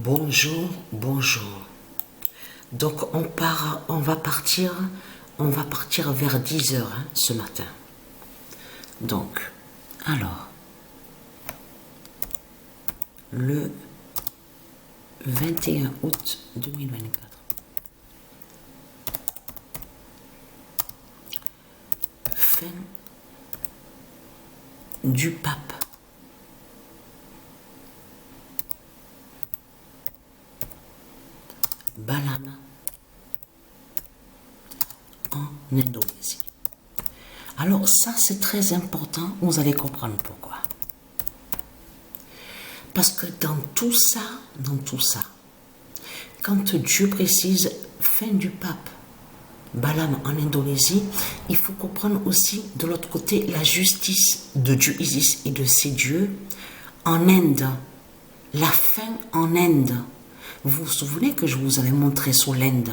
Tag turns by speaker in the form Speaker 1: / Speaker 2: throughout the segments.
Speaker 1: Bonjour, bonjour. Donc on va partir vers 10 heures ce matin. Donc, alors, le 21 août 2024. Fin du pape. Balam en Indonésie. Alors ça c'est très important, vous allez comprendre pourquoi. Parce que dans tout ça, quand Dieu précise fin du pape, Balam en Indonésie, il faut comprendre aussi de l'autre côté la justice de Dieu Isis et de ses dieux en Inde, la fin en Inde. Vous vous souvenez que je vous avais montré sur l'Inde.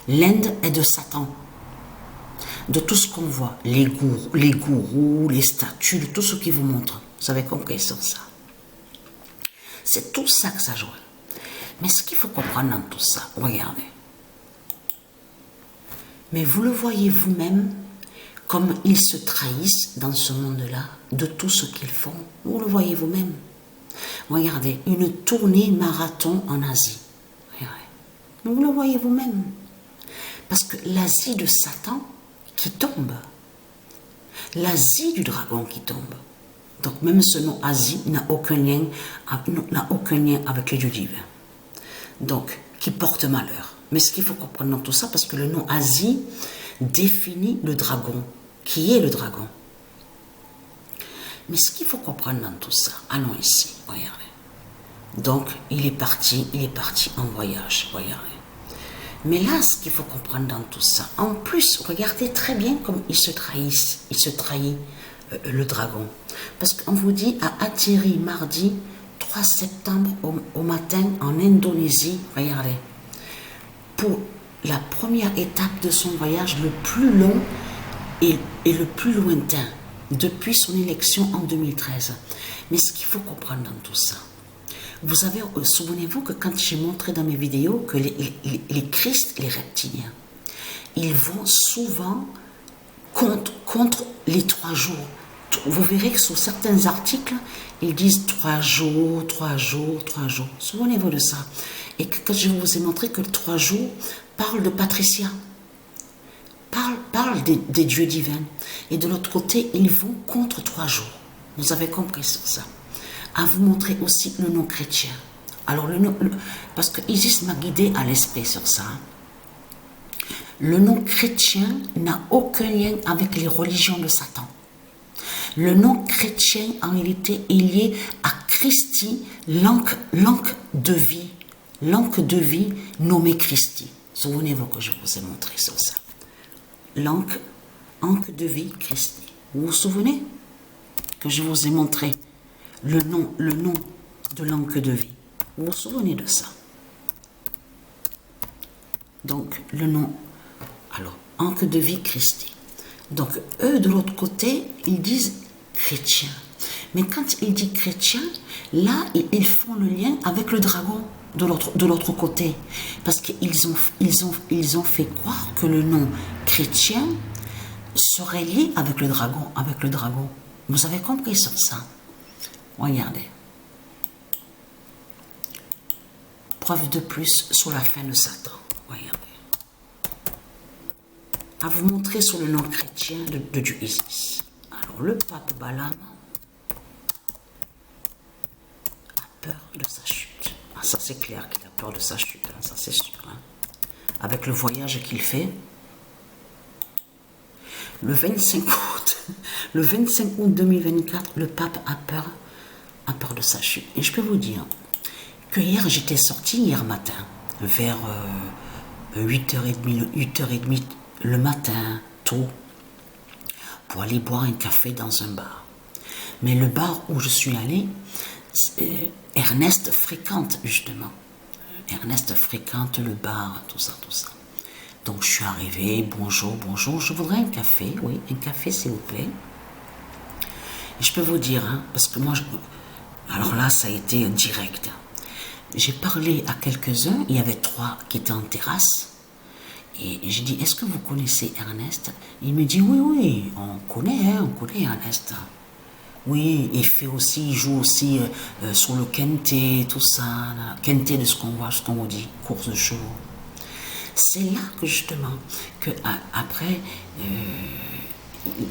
Speaker 1: L'Inde est de Satan. De tout ce qu'on voit, les gourous, les statues, de tout ce qui vous montre. Vous avez compris sur ça. C'est tout ça que ça joue. Mais ce qu'il faut comprendre dans tout ça, regardez. Mais vous le voyez vous-même, comme ils se trahissent dans ce monde-là, de tout ce qu'ils font. Vous le voyez vous-même. Regardez, une tournée marathon en Asie. Vous le voyez vous-même. Parce que l'Asie de Satan qui tombe. L'Asie du dragon qui tombe. Donc même ce nom Asie n'a aucun lien avec les dieux divins. Donc, qui porte malheur. Mais ce qu'il faut comprendre dans tout ça, parce que le nom Asie définit le dragon. Qui est le dragon? Mais ce qu'il faut comprendre dans tout ça, allons ici, regardez. Donc, il est parti en voyage, regardez. Mais là, ce qu'il faut comprendre dans tout ça, en plus, regardez très bien comme ils se trahissent, il se trahit le dragon. Parce qu'on vous dit, a atterri mardi 3 septembre au matin en Indonésie, regardez, pour la première étape de son voyage le plus long et le plus lointain, depuis son élection en 2013. Mais ce qu'il faut comprendre dans tout ça, vous avez, souvenez-vous que quand j'ai montré dans mes vidéos que les Christ, les reptiliens, ils vont souvent contre les 3 jours. Vous verrez que sur certains articles, ils disent 3 jours, 3 jours, 3 jours. Souvenez-vous de ça. Et que quand je vous ai montré que le 3 jours parle de Patricia, parle des dieux divins. Et de l'autre côté, ils vont contre 3 jours. Vous avez compris sur ça. À vous montrer aussi le nom chrétien. Alors, parce que Isis m'a guidé à l'esprit sur ça. Le nom chrétien n'a aucun lien avec les religions de Satan. Le nom chrétien, en réalité, est lié à Christi, l'encre de vie nommée Christi. Souvenez-vous que je vous ai montré sur ça. L'encre de vie Christi. Vous vous souvenez que je vous ai montré le nom de l'encre de vie. Vous vous souvenez de ça? Donc, le nom, alors, encre de vie Christi. Donc, eux, de l'autre côté, ils disent chrétien. Mais quand ils disent chrétien, là, ils font le lien avec le dragon de l'autre côté. Parce qu'ils ont fait croire que le nom chrétien serait lié avec le dragon. Vous avez compris sur ça? Regardez. Preuve de plus sur la fin de Satan. Regardez. À vous montrer sur le nom chrétien de Dieu Isis. Alors, le pape Balam a peur de sa chute. Ah, ça, c'est clair qu'il a peur de sa chute. Hein, ça, c'est sûr. Hein. Avec le voyage qu'il fait, le 25 août 2024, le pape a peur de sa chute. Et je peux vous dire que j'étais sorti hier matin, vers 8h30 le matin, tôt, pour aller boire un café dans un bar. Mais le bar où je suis allé, Ernest fréquente justement. Ernest fréquente le bar, tout ça. Donc je suis arrivé, bonjour, je voudrais un café, oui, un café s'il vous plaît. Et je peux vous dire, hein, parce que moi, alors là, ça a été direct. j'ai parlé à quelques-uns, il y avait 3 qui étaient en terrasse, et j'ai dit, est-ce que vous connaissez Ernest? Il me dit, oui, oui, on connaît Ernest. Oui, il joue aussi sur le quintet, tout ça, là. Quintet de ce qu'on voit, ce qu'on vous dit, course de chevaux. C'est là que justement, que après,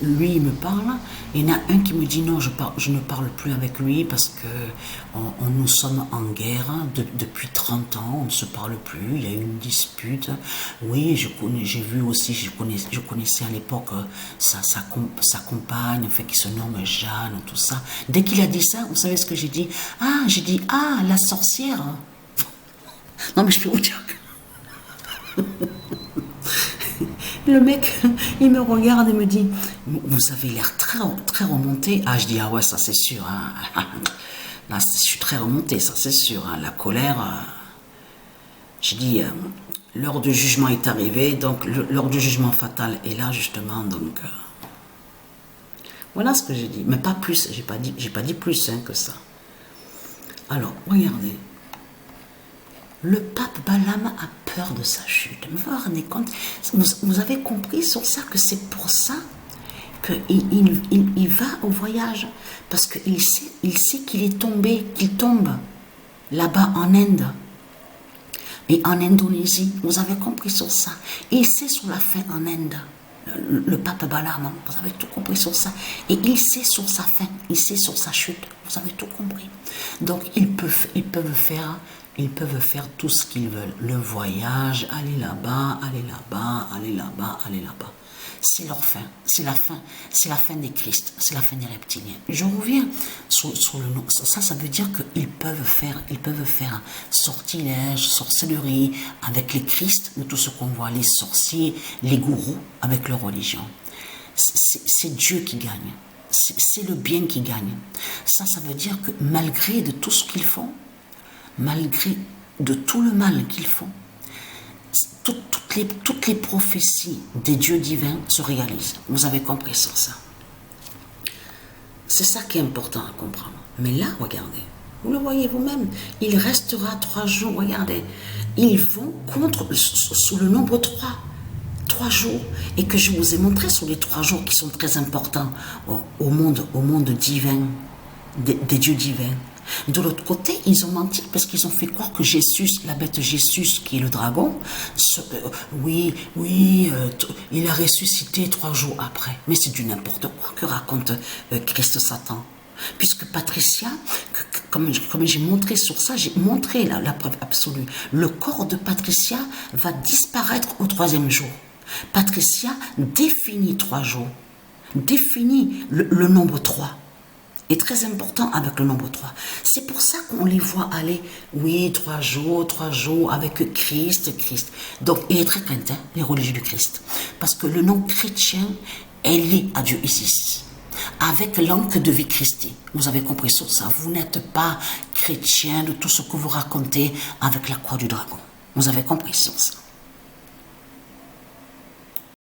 Speaker 1: lui il me parle, il y en a un qui me dit non, je ne parle plus avec lui parce que nous sommes en guerre depuis 30 ans, on ne se parle plus, il y a eu une dispute. Oui, j'ai vu aussi, je connaissais à l'époque sa compagne, enfin, qui se nomme Jeanne, tout ça. Dès qu'il a dit ça, vous savez ce que j'ai dit? Ah, j'ai dit, ah, la sorcière. Non mais je peux vous dire que le mec, il me regarde et me dit, vous avez l'air très, très remonté. Ah, je dis, ah ouais, ça c'est sûr. Hein. Là, je suis très remonté, ça c'est sûr. Hein. La colère, je dis, l'heure du jugement est arrivée, donc l'heure du jugement fatal est là justement. Donc, voilà ce que j'ai dit. Mais pas plus, j'ai pas dit plus hein, que ça. Alors, regardez. Le pape Balaam a peur de sa chute. Vous vous rendez compte? Vous avez compris sur ça que c'est pour ça qu'il va au voyage. Parce qu'il sait qu'il est tombé, qu'il tombe là-bas en Inde et en Indonésie. Vous avez compris sur ça. Et il sait sur la fin en Inde. Le pape Balaam, vous avez tout compris sur ça. Et il sait sur sa fin, il sait sur sa chute. Vous avez tout compris. Donc ils peuvent faire tout ce qu'ils veulent. Le voyage, aller là-bas, aller là-bas, aller là-bas, aller là-bas. C'est leur fin. C'est la fin des Christ. C'est la fin des reptiliens. Je reviens sur le nom. Ça veut dire qu'ils peuvent faire sortilège, sorcellerie avec les Christ, de tout ce qu'on voit, les sorciers, les gourous avec leur religion. C'est Dieu qui gagne. C'est le bien qui gagne. Ça veut dire que malgré de tout ce qu'ils font, malgré de tout le mal qu'ils font, toutes les prophéties des dieux divins se réalisent. Vous avez compris sur ça. C'est ça qui est important à comprendre. Mais là, regardez, vous le voyez vous-même, il restera 3 jours, regardez. Ils vont sous le nombre 3. 3 jours. Et que je vous ai montré sur les 3 jours qui sont très importants au monde divin, des dieux divins. De l'autre côté, ils ont menti parce qu'ils ont fait croire que Jésus, la bête Jésus, qui est le dragon, il a ressuscité 3 jours après. Mais c'est du n'importe quoi que raconte Christ Satan. Puisque Patricia, comme j'ai montré sur ça, j'ai montré la preuve absolue. Le corps de Patricia va disparaître au 3e jour. Patricia définit 3 jours, définit le nombre 3. Est très important avec le nombre 3. C'est pour ça qu'on les voit aller, 3 jours avec Christ. Donc, il est très craint, les religieux du Christ. Parce que le nom chrétien est lié à Dieu ici. Avec l'encre de vie Christi. Vous avez compris sur ça. Vous n'êtes pas chrétien de tout ce que vous racontez avec la croix du dragon. Vous avez compris sur ça.